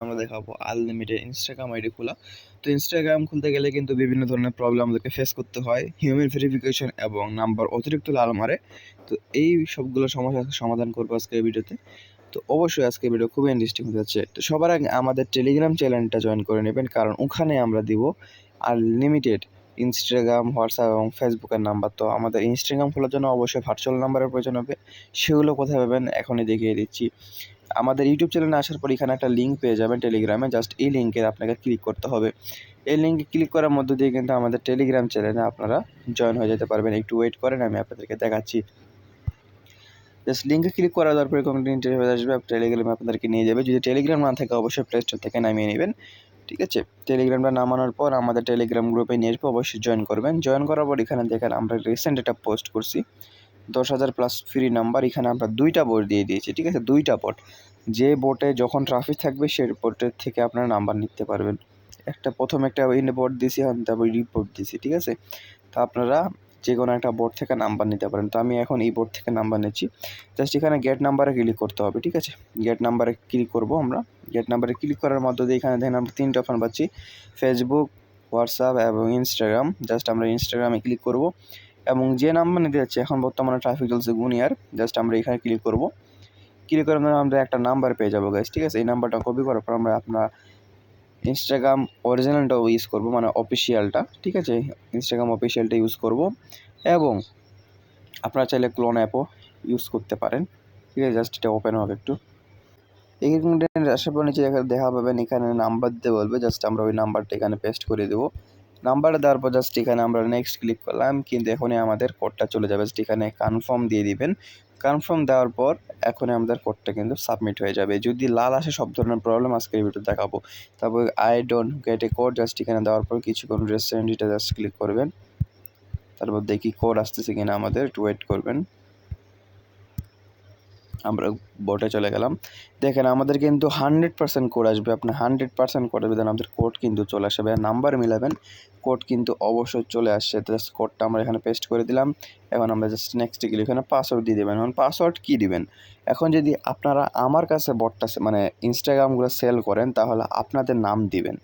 আমরা দেখাবো unlimited Instagram ID খোলা। তো ইনস্টাগ্রাম খুলতে গেলে কিন্তু বিভিন্ন ধরনের প্রবলেম আমাদেরকে ফেস করতে হয়, হিউম্যান ভেরিফিকেশন এবং নাম্বার অতিরিক্ত লাল মারে। তো এই সবগুলো সমস্যার সমাধান করবো আজকের ভিডিওতে। তো অবশ্যই আজকের ভিডিও খুবই ইন্টারেস্টিং হতে যাচ্ছে। তো সবার আগে আমাদের টেলিগ্রাম চ্যানেলটা জয়েন করে নেবেন, কারণ ওখানে আমরা দিব আনলিমিটেড ইনস্টাগ্রাম, হোয়াটসঅ্যাপ এবং ফেসবুকের নাম্বার। তো আমাদের ইনস্টাগ্রাম খোলার জন্য অবশ্যই ভার্চুয়াল নাম্বারের প্রয়োজন হবে। সেগুলো কোথায় পাবেন এখনই দেখিয়ে দিচ্ছি। আমাদের ইউটিউব চ্যানেলে আসার পর এখানে একটা লিঙ্ক পেয়ে যাবেন টেলিগ্রামে। জাস্ট এই লিঙ্কে আপনাকে ক্লিক করতে হবে। এই লিঙ্কে ক্লিক করার মধ্য দিয়ে কিন্তু আমাদের টেলিগ্রাম চ্যানেলে আপনারা জয়েন হয়ে যেতে পারবেন। একটু ওয়েট করেন, আমি আপনাদেরকে দেখাচ্ছি। জাস্ট লিঙ্কে ক্লিক করার পরে কোনো ইন্টারভিউ আসবে, টেলিগ্রামে আপনাদেরকে নিয়ে যাবে। যদি টেলিগ্রাম না থাকে অবশ্যই প্লে স্টোর থেকে নামিয়ে নেবেন, ঠিক আছে। টেলিগ্রামটা নামানোর পর আমাদের টেলিগ্রাম গ্রুপে নিয়ে আসবে, অবশ্যই জয়েন করবেন। জয়েন করার পর এখানে দেখেন আমরা রিসেন্ট একটা পোস্ট করছি 10,000 প্লাস ফ্রি নাম্বার। এখানে আমরা 2টা বোট দিয়ে দিয়েছি, ঠিক আছে। 2টা বোট, যে বোটে যখন ট্রাফিক থাকবে সেই বোটের থেকে আপনারা নাম্বার নিতে পারবেন। প্রথম একটা বোট দিয়েছি, তারপর রিপোর্ট দিয়েছি, ঠিক আছে। তো আপনারা যে কোনো একটা বোর্ড থেকে নাম্বার নিতে পারেন। তো আমি এখন এই বোর্ড থেকে নাম্বার নিচ্ছি। জাস্ট এখানে গেট নাম্বারে ক্লিক করতে হবে, ঠিক আছে। গেট নাম্বারে ক্লিক করব আমরা। গেট নাম্বারে ক্লিক করার মধ্য দিয়ে এখানে দেখেন আমরা 3টা অপশন পাচ্ছি, ফেসবুক, হোয়াটসঅ্যাপ এবং ইনস্টাগ্রাম। জাস্ট আমরা ইনস্টাগ্রামে ক্লিক করব এবং যে নাম্বার নিতে যাচ্ছে, এখন বর্তমানে ট্রাফিক চলছে গুনিয়ার, জাস্ট আমরা এখানে ক্লিক করব। ক্লিক করার পর আমরা একটা নাম্বার পেয়ে যাবো গাইস, ঠিক আছে। এই নাম্বারটা কপি করার পর আমরা আপনার ইনস্টাগ্রাম অরিজিনালটাও ইউজ করব, মানে অফিসিয়ালটা, ঠিক আছে। ইনস্টাগ্রাম অফিসিয়ালটা ইউজ করব এবং আপনারা চাইলে ক্লোন অ্যাপও ইউজ করতে পারেন, ঠিক আছে। জাস্ট এটা ওপেন হবে একটু। এখানে আসার পর নিচে দেখা পাবেন এখানে নাম্বার দিতে বলবে। জাস্ট আমরা ওই নাম্বারটা এখানে পেস্ট করে দেবো। নাম্বারটা দেওয়ার পর জাস্ট এখানে আমরা নেক্সট ক্লিক করলাম, কিন্তু এখনই আমাদের কোডটা চলে যাবে। জাস্ট এখানে কনফার্ম দিয়ে দিবেন। কনফার্ম দেওয়ার পর এখন আমাদের কোডটা কিন্তু সাবমিট হয়ে যাবে। যদি লাল আসে সব ধরনের প্রবলেম আজকের ভিডিও দেখাবো। তারপর I don't get A code, just এখানে দেওয়ার পর কিছুক্ষণ রেস্টুরেন্ট এটা জাস্ট ক্লিক করবেন। তারপর দেখি কোড আসতেছে কিনা, আমাদের একটু ওয়েট করবেন। আমরা বোটে চলে গেলাম। দেখেন আমাদের কিন্তু 100% কোড আসবে। আপনি 100% কোড আসবে, আমাদের কোড কিন্তু চলে আসবে। নাম্বার মিলাবেন, কোড কিন্তু অবশ্যই চলে আসছে। জাস্ট কোডটা আমরা এখানে পেস্ট করে দিলাম। এখন আমরা জাস্ট নেক্সটে গেলে এখানে পাসওয়ার্ড দিয়ে দেবেন। এখন পাসওয়ার্ড কী দিবেন? এখন যদি আপনারা আমার কাছে বটটা মানে ইনস্টাগ্রামগুলো সেল করেন, তাহলে আপনাদের নাম দিবেন,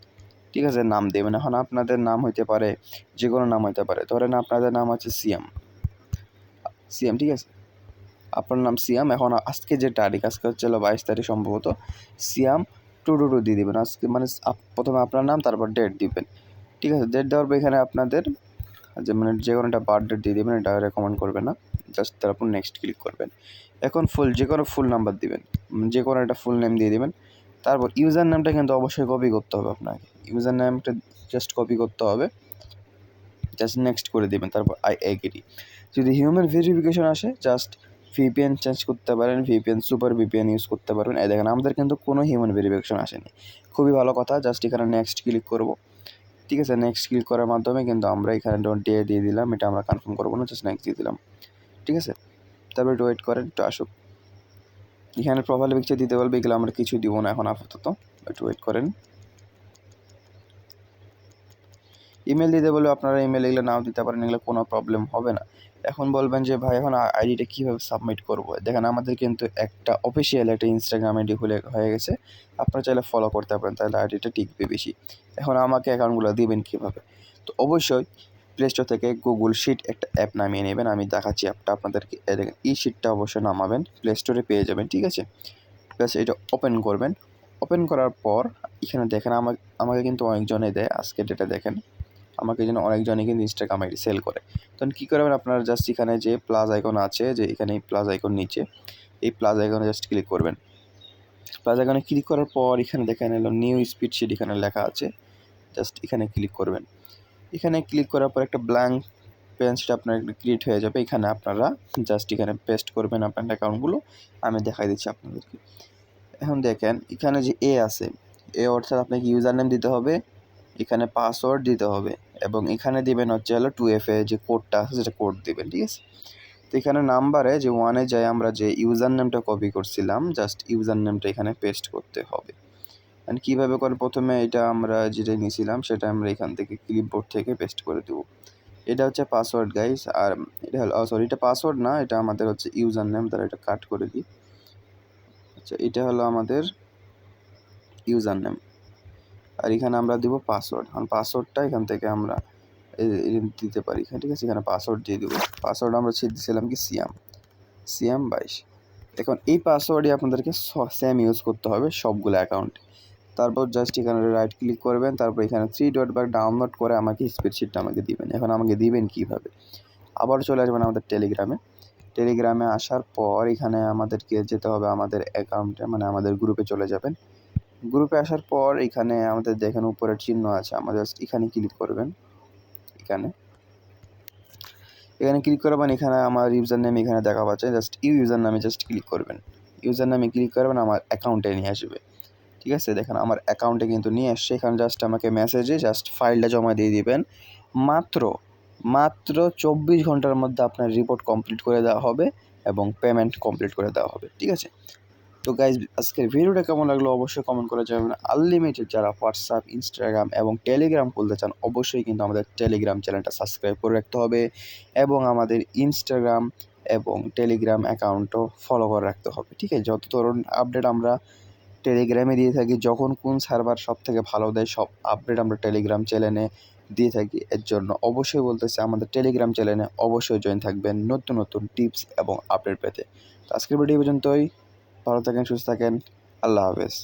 ঠিক আছে। নাম দেবেন। এখন আপনাদের নাম হইতে পারে, যে কোনো নাম হইতে পারে। ধরেন আপনাদের নাম হচ্ছে সিয়াম, ঠিক আছে। আপনার নাম সিয়াম। এখন আজকে যে তারিখ, আজকে হচ্ছে 22 তারিখ সম্ভবত। সিয়াম 222 দিয়ে দেবেন আজকে, মানে প্রথমে আপনার নাম তারপর ডেট দিবেন, ঠিক আছে। ডেট দেওয়ার পর এখানে আপনাদের মানে যে কোনো একটা বার্থ ডেট দিয়ে দেবেন, এটা রেকমেন্ড করবেন না। জাস্ট তারপর নেক্সট ক্লিক করবেন। এখন যে কোনো ফুল নাম্বার দিবেন, যে কোনো একটা ফুল নেম দিয়ে দেবেন। তারপর ইউজার নেমটা কিন্তু অবশ্যই কপি করতে হবে আপনাকে। ইউজার নেমটা জাস্ট কপি করতে হবে, জাস্ট নেক্সট করে দেবেন। তারপর আই এগ্রি। যদি হিউম্যান ভেরিফিকেশন আসে, জাস্ট ভিপিএন চেঞ্জ করতে পারেন, ভিপিএন সুপার ভিপিএন ইউজ করতে পারবেন। এই দেখেন আমাদের কিন্তু কোনো হিউম্যান ভেরিফিকেশন আসেনি, খুবই ভালো কথা। জাস্ট এখানে নেক্সট ক্লিক করব, ঠিক আছে। নেক্সট ক্লিক করার মাধ্যমে কিন্তু আমরা এখানে ডে দিয়ে দিলাম, এটা আমরা কনফার্ম করবো না, জাস্ট নেক্সট দিয়ে দিলাম, ঠিক আছে। তারপর একটু ওয়েট করেন, একটু আসুক। এখানে প্রোফাইল পিকচার দিতে বলবে, এগুলো আমরা কিছু দিব না এখন আপাতত, একটু ওয়েট করেন। ইমেল দিতে বলবে, আপনারা ইমেল এগুলো নাও দিতে পারেন, এগুলো কোনো প্রবলেম হবে না। এখন বলবেন যে ভাই এখন আইডিটা কীভাবে সাবমিট করব? দেখেন আমাদের কিন্তু একটা অফিসিয়াল একটা ইনস্টাগ্রাম আইডি হয়ে গেছে। আপনারা চাইলে ফলো করতে পারেন, তাহলে আইডিটা টিকবে বেশি। এখন আমাকে অ্যাকাউন্টগুলো দিবেন কীভাবে? তো অবশ্যই প্লে স্টোর থেকে গুগল শিট একটা অ্যাপ নামিয়ে নেবেন। আমি দেখাচ্ছি অ্যাপটা আপনাদেরকে। দেখেন এই শিটটা অবশ্যই নামাবেন, প্লে স্টোরে পেয়ে যাবেন, ঠিক আছে। প্লাস এটা ওপেন করবেন। ওপেন করার পর এখানে দেখেন আমাকে কিন্তু অনেকজনে দেয়, আজকে ডেটা দেখেন আমাকে যেন অনেকজনই কিন্তু ইনস্টাগ্রাম আইডি সেল করে। তখন কী করবেন আপনারা? জাস্ট এখানে যে প্লাস আইকন আছে, যে এখানে এই প্লাস আইকন নিচে, এই প্লাস আইকনে জাস্ট ক্লিক করবেন। প্লাস আইকনে ক্লিক করার পর এখানে দেখেন এলো নিউ স্পিড শিট, এখানে লেখা আছে, জাস্ট এখানে ক্লিক করবেন। এখানে ক্লিক করার পর একটা ব্ল্যাঙ্ক পেজ শিট আপনার ক্রিয়েট হয়ে যাবে। এখানে আপনারা জাস্ট এখানে পেস্ট করবেন আপনার অ্যাকাউন্টগুলো। আমি দেখাই দিচ্ছি আপনাদেরকে। এখন দেখেন এখানে যে আছে, অর্থাৎ আপনাকে ইউজার নেম দিতে হবে, এখানে পাসওয়ার্ড দিতে হবে এবং এখানে দিবেন হচ্ছে হলো 2FA যে কোডটা আছে, সেটা কোড দিবেন, ঠিক আছে। তো এখানে নাম্বারে যে 1-এ যায় আমরা যে ইউজার নেমটা কপি করছিলাম, জাস্ট ইউজার নেমটা এখানে পেস্ট করতে হবে। অ্যান্ড কীভাবে করে? প্রথমে এটা আমরা যেটা নিয়েছিলাম সেটা আমরা এখান থেকে ক্লিপবোর্ড থেকে পেস্ট করে দেবো। এটা হচ্ছে পাসওয়ার্ড গাইস। আর এটা হলো সরি, এটা পাসওয়ার্ড না, এটা আমাদের হচ্ছে ইউজার নেম। তারা এটা কাট করে দিই। আচ্ছা, এটা হলো আমাদের ইউজার নেম, আর এখানে আমরা দিব পাসওয়ার্ড। কারণ পাসওয়ার্ডটা এখান থেকে আমরা দিতে পারি, ঠিক আছে। এখানে পাসওয়ার্ড দিয়ে দেবো। পাসওয়ার্ড আমরা দিয়েছিলাম কি সিয়াম 22। এখন এই পাসওয়ার্ডই আপনাদেরকে সেম ইউজ করতে হবে সবগুলো অ্যাকাউন্টে। তারপর জাস্ট এখানে রাইট ক্লিক করবেন, তারপর এখানে 3 ডট বার ডাউনলোড করে আমাকে স্প্রেডশিটটা আমাকে দিবেন। এখন আমাকে দিবেন কীভাবে, আবার চলে আসবেন আমাদের টেলিগ্রামে আসার পর এখানে আমাদেরকে যেতে হবে আমাদের অ্যাকাউন্টে, মানে আমাদের গ্রুপে চলে যাবেন। গ্রুপে আসার পর এখানে আমাদের দেখেন উপরের চিহ্ন আছে, আমাদের জাস্ট এখানে ক্লিক করবেন। এখানে ক্লিক করবেন, এখানে আমার ইউজার নেম এখানে দেখা পাচ্ছে, জাস্ট ইউজার নামে জাস্ট ক্লিক করবেন। ইউজার নামে ক্লিক করবেন, আমার অ্যাকাউন্টে নিয়ে আসবে, ঠিক আছে। দেখেন আমার অ্যাকাউন্টে কিন্তু নিয়ে আসছে। এখানে জাস্ট আমাকে মেসেজে জাস্ট ফাইলটা জমা দিয়ে দিবেন। মাত্র 24 ঘন্টার মধ্যে আপনার রিপোর্ট কমপ্লিট করে দেওয়া হবে এবং পেমেন্ট কমপ্লিট করে দেওয়া হবে, ঠিক আছে। তো গাইজ, আজকের ভিডিওটা কেমন লাগলো অবশ্যই কমেন্ট করে জানাবেন। আনলিমিটেড যারা হোয়াটসঅ্যাপ, ইনস্টাগ্রাম এবং টেলিগ্রাম খুলতে চান অবশ্যই কিন্তু আমাদের টেলিগ্রাম চ্যানেলটা সাবস্ক্রাইব করে রাখতে হবে এবং আমাদের ইনস্টাগ্রাম এবং টেলিগ্রাম অ্যাকাউন্টও ফলো করে রাখতে হবে, ঠিক আছে। যত ধরনের আপডেট আমরা টেলিগ্রামে দিয়ে থাকি, যখন কোন সার্ভার সবথেকে ভালো দেয় সব আপডেট আমরা টেলিগ্রাম চ্যানেলে দিয়ে থাকি। এর জন্য অবশ্যই বলতেছি আমাদের টেলিগ্রাম চ্যানেলে অবশ্যই জয়েন থাকবেন নতুন নতুন টিপস এবং আপডেট পেতে। তো আজকের ভিডিও পর্যন্তই। ভালো থাকেন, সুস্থ থাকেন, আল্লাহ হাফেজ।